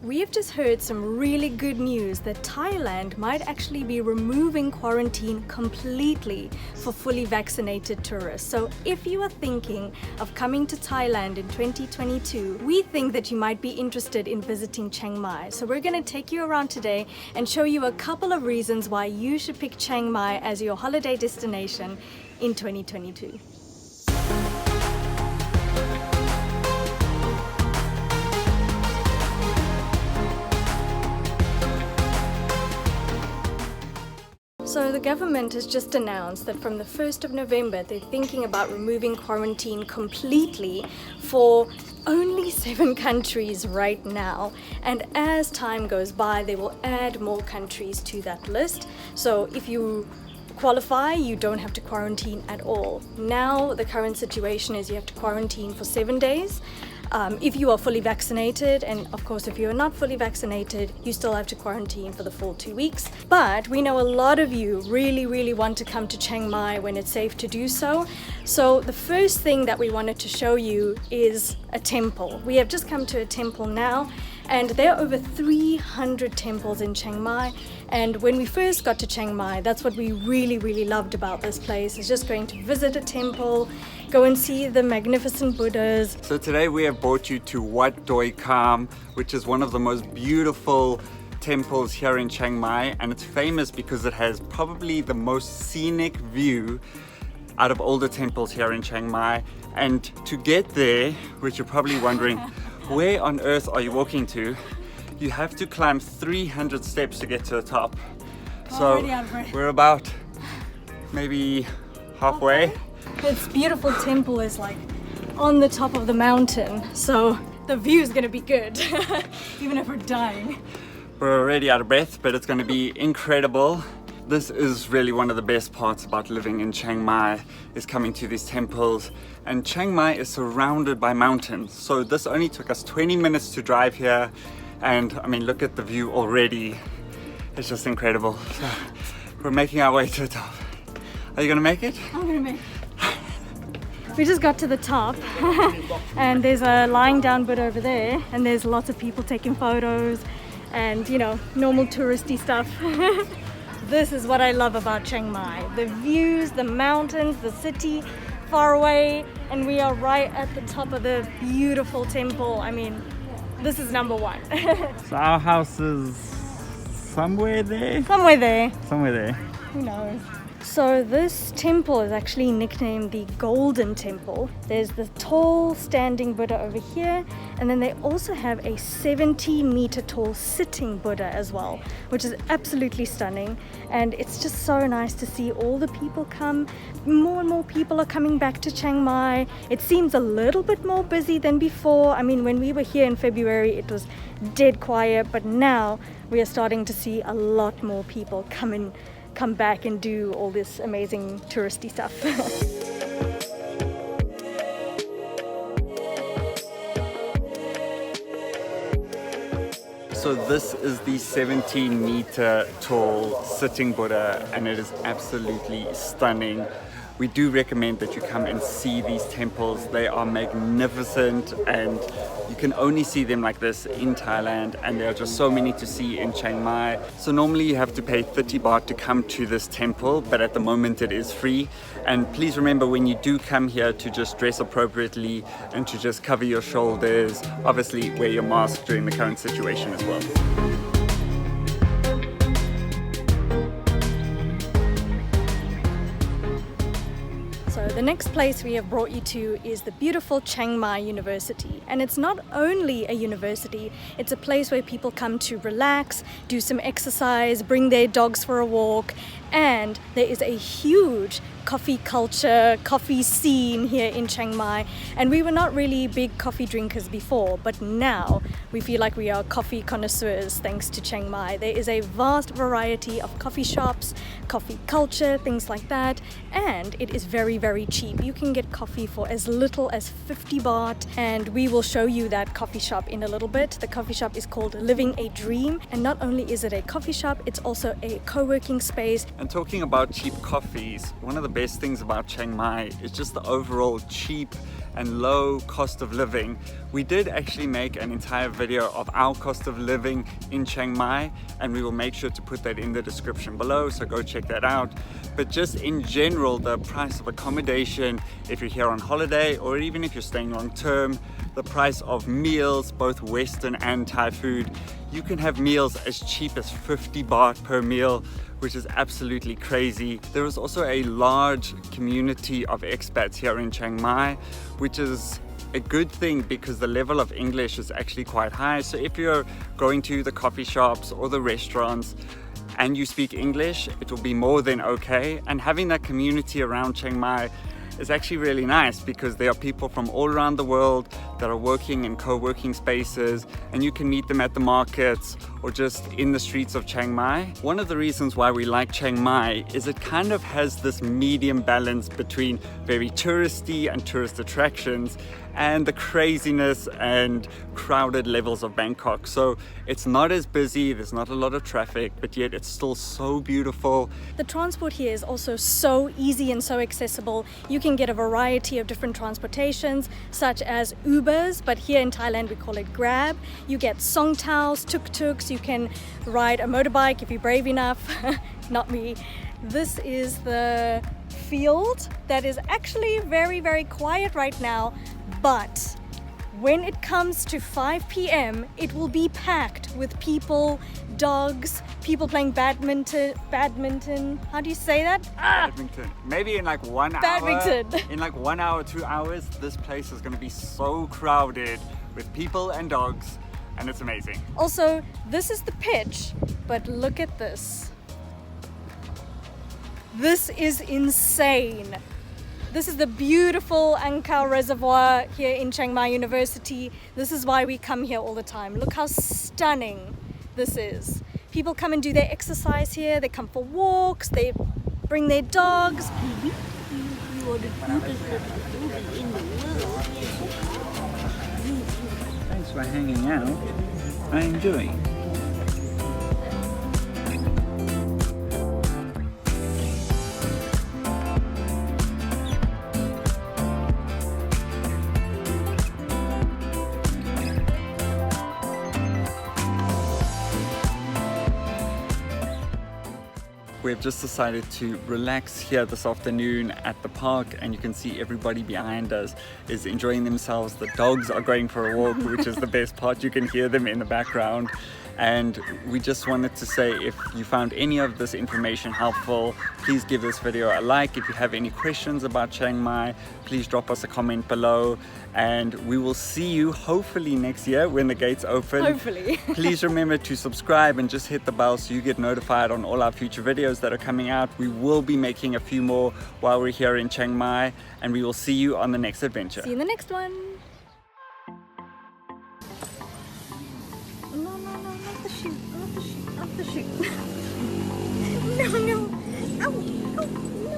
We have just heard some really good news that Thailand might actually be removing quarantine completely for fully vaccinated tourists. So if you are thinking of coming to Thailand in 2022, we think that you might be interested in visiting Chiang Mai. So we're going to take you around today and show you a couple of reasons why you should pick Chiang Mai as your holiday destination in 2022. So the government has just announced that from the 1st of November, they're thinking about removing quarantine completely for only 7 countries right now. And as time goes by, they will add more countries to that list. So if you qualify, you don't have to quarantine at all. Now, the current situation is you have to quarantine for 7 days. If you are fully vaccinated, and of course if you're not fully vaccinated, you still have to quarantine for the full 2 weeks. But we know a lot of you really want to come to Chiang Mai when it's safe to do so. So the first thing that we wanted to show you is a temple. We have just come to a temple now, and there are over 300 temples in Chiang Mai. And when we first got to Chiang Mai, that's what we really loved about this place, is just going to visit a temple, go and see the magnificent Buddhas. So today we have brought you to Wat Doi Kham, which is one of the most beautiful temples here in Chiang Mai, and it's famous because it has probably the most scenic view out of all the temples here in Chiang Mai. And to get there, which you're probably wondering, where on earth are you walking to? You have to climb 300 steps to get to the top. So we're about maybe halfway. This beautiful temple is like on the top of the mountain, so the view is gonna be good, even if we're dying. We're already out of breath, but it's gonna be incredible. This is really one of the best parts about living in Chiang Mai, is coming to these temples. And Chiang Mai is surrounded by mountains, so this only took us 20 minutes to drive here. And I mean, look at the view already. It's just incredible. So we're making our way to the top. Are you gonna make it? I'm gonna make it. We just got to the top and there's a lying down Buddha over there, and there's lots of people taking photos and, you know, normal touristy stuff. This is what I love about Chiang Mai. The views, the mountains, the city far away, and we are right at the top of the beautiful temple. I mean, this is number one. So our house is somewhere there? Somewhere there. Somewhere there. Who knows? So this temple is actually nicknamed the Golden Temple. There's the tall standing Buddha over here, and then they also have a 70-meter tall sitting Buddha as well, which is absolutely stunning. And it's just so nice to see all the people come. More and more people are coming back to Chiang Mai. It seems a little bit more busy than before. I mean, when we were here in February, it was dead quiet, but now we are starting to see a lot more people come back and do all this amazing touristy stuff. So this is the 17-meter tall sitting Buddha, and it is absolutely stunning. We do recommend that you come and see these temples. They are magnificent, and you can only see them like this in Thailand, and there are just so many to see in Chiang Mai. So normally you have to pay 30 baht to come to this temple, but at the moment it is free. And please remember, when you do come here, to just dress appropriately and to just cover your shoulders. Obviously wear your mask during the current situation as well. The next place we have brought you to is the beautiful Chiang Mai University. And it's not only a university, it's a place where people come to relax, do some exercise, bring their dogs for a walk, and there is a huge coffee culture, coffee scene here in Chiang Mai. And we were not really big coffee drinkers before, but now we feel like we are coffee connoisseurs thanks to Chiang Mai. There is a vast variety of coffee shops, coffee culture, things like that, and it is very cheap. You can get coffee for as little as 50 baht, and we will show you that coffee shop in a little bit. The coffee shop is called Living a Dream, and not only is it a coffee shop, it's also a co-working space. And talking about cheap coffees, one of the best things about Chiang Mai is just the overall cheap and low cost of living. We did actually make an entire video of our cost of living in Chiang Mai, and we will make sure to put that in the description below, so go check that out. But just in general, the price of accommodation, if you're here on holiday or even if you're staying long term, the price of meals, both Western and Thai food, you can have meals as cheap as 50 baht per meal, which is absolutely crazy. There is also a large community of expats here in Chiang Mai, which is a good thing because the level of English is actually quite high. So if you're going to the coffee shops or the restaurants and you speak English, it will be more than okay. And having that community around Chiang Mai is actually really nice because there are people from all around the world that are working in co-working spaces, and you can meet them at the markets or just in the streets of Chiang Mai. One of the reasons why we like Chiang Mai is it kind of has this medium balance between very touristy and tourist attractions and the craziness and crowded levels of Bangkok. So it's not as busy, there's not a lot of traffic, but yet it's still so beautiful. The transport here is also so easy and so accessible. You can get a variety of different transportations, such as Ubers, but here in Thailand we call it Grab. You get songtaos, tuk-tuks, you can ride a motorbike if you're brave enough. Not me. This is the field that is actually very, very quiet right now, but when it comes to 5 p.m. it will be packed with people, dogs, people playing badminton. How do you say that? Badminton. Maybe in like 1 hour. Badminton. In like 1 hour, 2 hours, this place is going to be so crowded with people and dogs, and it's amazing. Also, this is the pitch, but look at this. This is insane. This is the beautiful Angkor Reservoir here in Chiang Mai University. This is why we come here all the time. Look how stunning this is. People come and do their exercise here. They come for walks. They bring their dogs. Thanks for hanging out. I enjoy. We've just decided to relax here this afternoon at the park, and you can see everybody behind us is enjoying themselves. The dogs are going for a walk, which is the best part. You can hear them in the background. And we just wanted to say, if you found any of this information helpful, please give this video a like. If you have any questions about Chiang Mai, please drop us a comment below, and we will see you hopefully next year when the gates open. Hopefully. Please remember to subscribe and just hit the bell so you get notified on all our future videos that are coming out. We will be making a few more while we're here in Chiang Mai, and we will see you on the next adventure. See you in the next one. No, not the shoot, not the shoot, not the shoot. No, ow, ow.